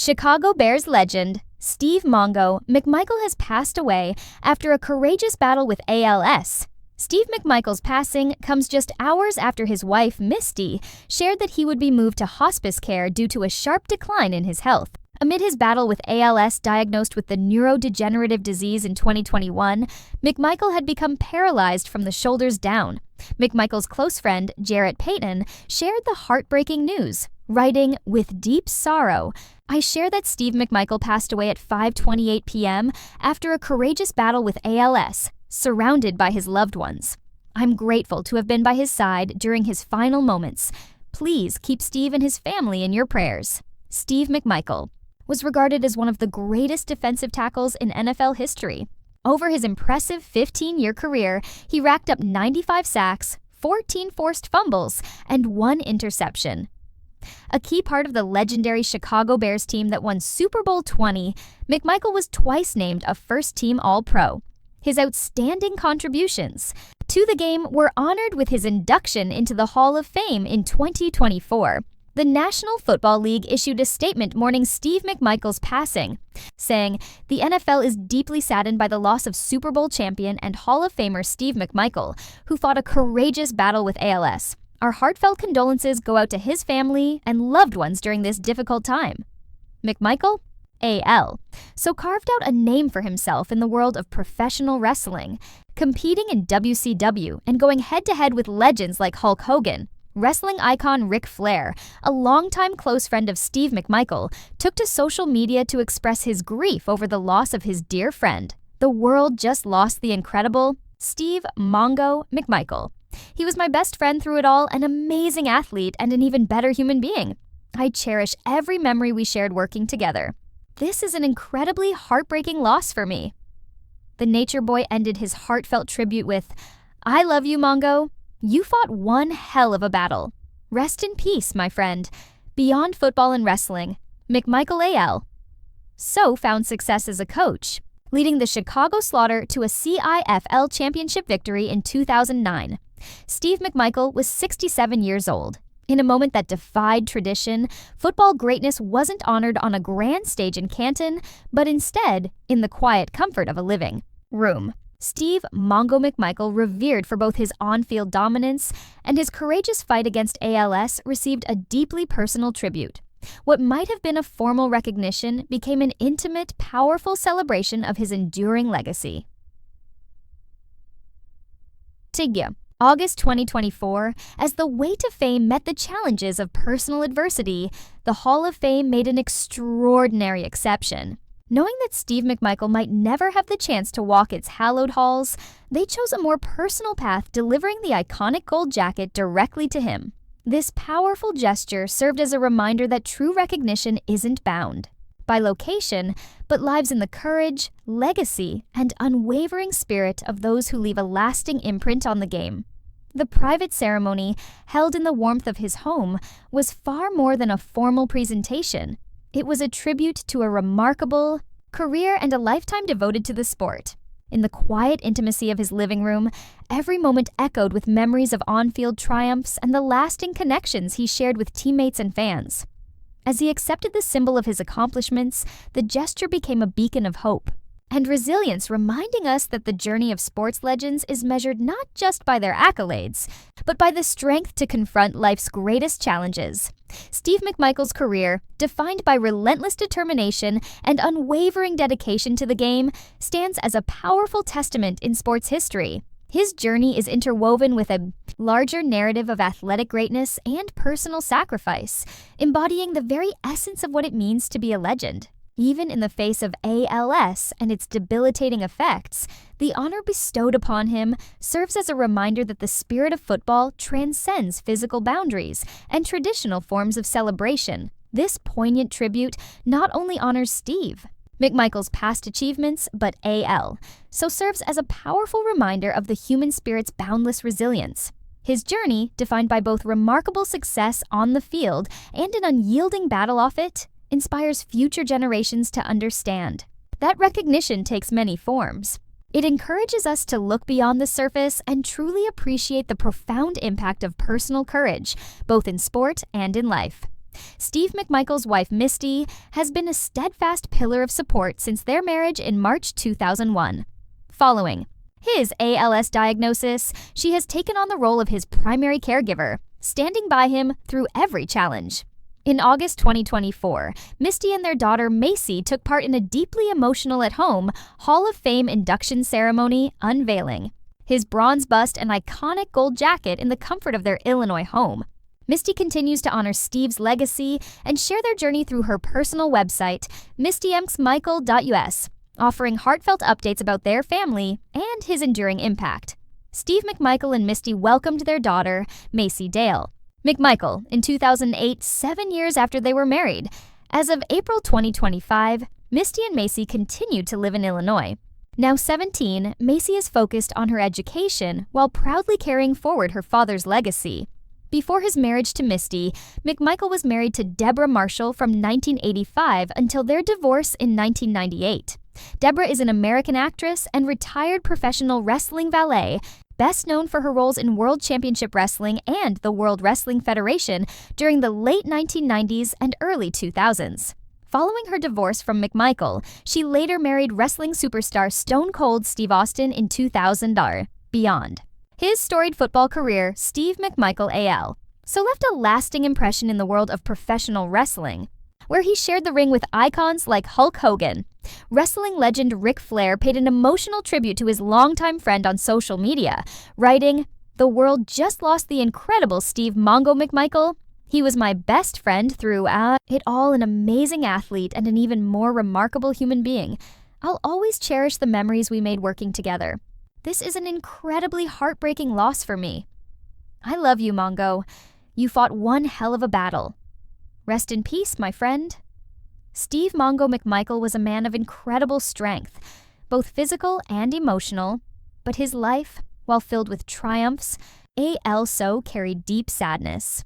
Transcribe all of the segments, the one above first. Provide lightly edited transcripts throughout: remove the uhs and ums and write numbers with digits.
Chicago Bears legend Steve Mongo McMichael has passed away after a courageous battle with ALS. Steve McMichael's passing comes just hours after his wife, Misty, shared that he would be moved to hospice care due to a sharp decline in his health. Amid his battle with ALS, diagnosed with the neurodegenerative disease in 2021, McMichael had become paralyzed from the shoulders down. McMichael's close friend, Jarrett Payton, shared the heartbreaking news, writing, "With deep sorrow, I share that Steve McMichael passed away at 5:28 p.m. after a courageous battle with ALS, surrounded by his loved ones. I'm grateful to have been by his side during his final moments. Please keep Steve and his family in your prayers." Steve McMichael was regarded as one of the greatest defensive tackles in NFL history. Over his impressive 15-year career, he racked up 95 sacks, 14 forced fumbles, and 1 interception. A key part of the legendary Chicago Bears team that won Super Bowl 20, McMichael was twice named a first-team All-Pro. His outstanding contributions to the game were honored with his induction into the Hall of Fame in 2024. The National Football League issued a statement mourning Steve McMichael's passing, saying, "The NFL is deeply saddened by the loss of Super Bowl champion and Hall of Famer Steve McMichael, who fought a courageous battle with ALS. Our heartfelt condolences go out to his family and loved ones during this difficult time." McMichael, AL, so carved out a name for himself in the world of professional wrestling, competing in WCW and going head-to-head with legends like Hulk Hogan. Wrestling icon Ric Flair, a longtime close friend of Steve McMichael, took to social media to express his grief over the loss of his dear friend. The world just lost the incredible Steve Mongo McMichael. He was my best friend through it all, an amazing athlete, and an even better human being. I cherish every memory we shared working together. This is an incredibly heartbreaking loss for me. The Nature Boy ended his heartfelt tribute with, "I love you, Mongo. You fought one hell of a battle. Rest in peace, my friend." Beyond football and wrestling, McMichael AL found success as a coach, leading the Chicago Slaughter to a CIFL championship victory in 2009. Steve McMichael was 67 years old. In a moment that defied tradition, football greatness wasn't honored on a grand stage in Canton, but instead in the quiet comfort of a living room. Steve Mongo McMichael, revered for both his on-field dominance and his courageous fight against ALS, received a deeply personal tribute. What might have been a formal recognition became an intimate, powerful celebration of his enduring legacy. Tigya, August 2024, as the weight of fame met the challenges of personal adversity, the Hall of Fame made an extraordinary exception. Knowing that Steve McMichael might never have the chance to walk its hallowed halls, they chose a more personal path, delivering the iconic gold jacket directly to him. This powerful gesture served as a reminder that true recognition isn't bound by location, but lives in the courage, legacy, and unwavering spirit of those who leave a lasting imprint on the game. The private ceremony, held in the warmth of his home, was far more than a formal presentation. It was a tribute to a remarkable career and a lifetime devoted to the sport. In the quiet intimacy of his living room, every moment echoed with memories of on-field triumphs and the lasting connections he shared with teammates and fans. As he accepted the symbol of his accomplishments, the gesture became a beacon of hope and resilience, reminding us that the journey of sports legends is measured not just by their accolades, but by the strength to confront life's greatest challenges. Steve McMichael's career, defined by relentless determination and unwavering dedication to the game, stands as a powerful testament in sports history. His journey is interwoven with a larger narrative of athletic greatness and personal sacrifice, embodying the very essence of what it means to be a legend. Even in the face of ALS and its debilitating effects, the honor bestowed upon him serves as a reminder that the spirit of football transcends physical boundaries and traditional forms of celebration. This poignant tribute not only honors Steve McMichael's past achievements, but AL serves as a powerful reminder of the human spirit's boundless resilience. His journey, defined by both remarkable success on the field and an unyielding battle off it, inspires future generations to understand. That recognition takes many forms. It encourages us to look beyond the surface and truly appreciate the profound impact of personal courage, both in sport and in life. Steve McMichael's wife Misty has been a steadfast pillar of support since their marriage in March 2001. Following his ALS diagnosis, she has taken on the role of his primary caregiver, standing by him through every challenge. In August 2024, Misty and their daughter Macy took part in a deeply emotional at-home Hall of Fame induction ceremony unveiling his bronze bust and iconic gold jacket in the comfort of their Illinois home. Misty continues to honor Steve's legacy and share their journey through her personal website, mistymcmichael.us, offering heartfelt updates about their family and his enduring impact. Steve McMichael and Misty welcomed their daughter, Macy Dale McMichael, in 2008, 7 years after they were married. As of April 2025, Misty and Macy continued to live in Illinois. Now 17, Macy is focused on her education while proudly carrying forward her father's legacy. Before his marriage to Misty, McMichael was married to Deborah Marshall from 1985 until their divorce in 1998. Deborah is an American actress and retired professional wrestling valet, best known for her roles in World Championship Wrestling and the World Wrestling Federation during the late 1990s and early 2000s. Following her divorce from McMichael, she later married wrestling superstar Stone Cold Steve Austin in 2000. Beyond his storied football career, Steve McMichael AL left a lasting impression in the world of professional wrestling, where he shared the ring with icons like Hulk Hogan. Wrestling legend Ric Flair paid an emotional tribute to his longtime friend on social media, writing, "The world just lost the incredible Steve Mongo McMichael. He was my best friend through it all, an amazing athlete and an even more remarkable human being. I'll always cherish the memories we made working together. This is an incredibly heartbreaking loss for me. I love you, Mongo. You fought one hell of a battle. Rest in peace, my friend." Steve Mongo McMichael was a man of incredible strength, both physical and emotional, but his life, while filled with triumphs, also carried deep sadness.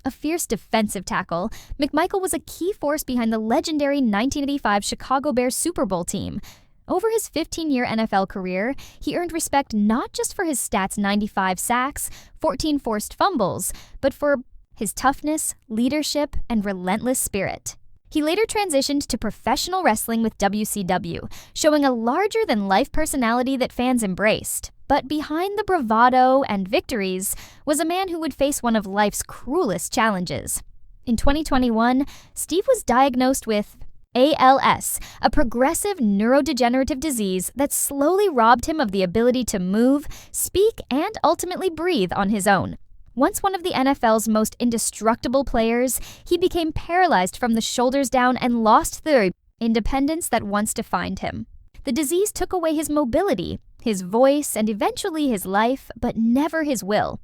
A fierce defensive tackle, McMichael was a key force behind the legendary 1985 Chicago Bears Super Bowl team. Over his 15-year NFL career, he earned respect not just for his stats 95 sacks, 14 forced fumbles, but for his toughness, leadership, and relentless spirit. He later transitioned to professional wrestling with WCW, showing a larger-than-life personality that fans embraced. But behind the bravado and victories was a man who would face one of life's cruelest challenges. In 2021, Steve was diagnosed with ALS, a progressive neurodegenerative disease that slowly robbed him of the ability to move, speak, and ultimately breathe on his own. Once one of the NFL's most indestructible players, he became paralyzed from the shoulders down and lost the independence that once defined him. The disease took away his mobility, his voice, and eventually his life, but never his will.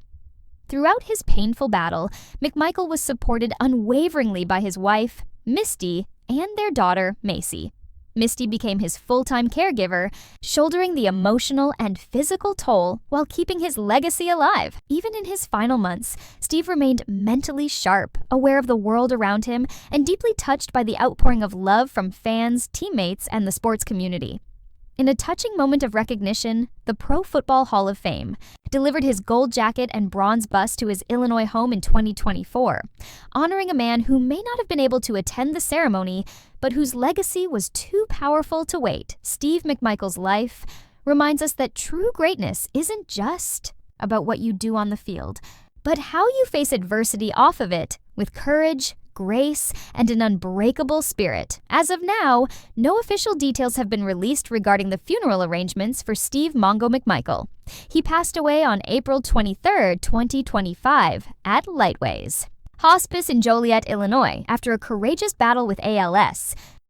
Throughout his painful battle, McMichael was supported unwaveringly by his wife, Misty, and their daughter, Macy. Misty became his full-time caregiver, shouldering the emotional and physical toll while keeping his legacy alive. Even in his final months, Steve remained mentally sharp, aware of the world around him, and deeply touched by the outpouring of love from fans, teammates, and the sports community. In a touching moment of recognition, the Pro Football Hall of Fame delivered his gold jacket and bronze bust to his Illinois home in 2024, honoring a man who may not have been able to attend the ceremony, but whose legacy was too powerful to wait. Steve McMichael's life reminds us that true greatness isn't just about what you do on the field, but how you face adversity off of it with courage, grace, and an unbreakable spirit. As of now, no official details have been released regarding the funeral arrangements for Steve Mongo McMichael. He passed away on April 23, 2025, at Lightways Hospice in Joliet, Illinois, after a courageous battle with ALS.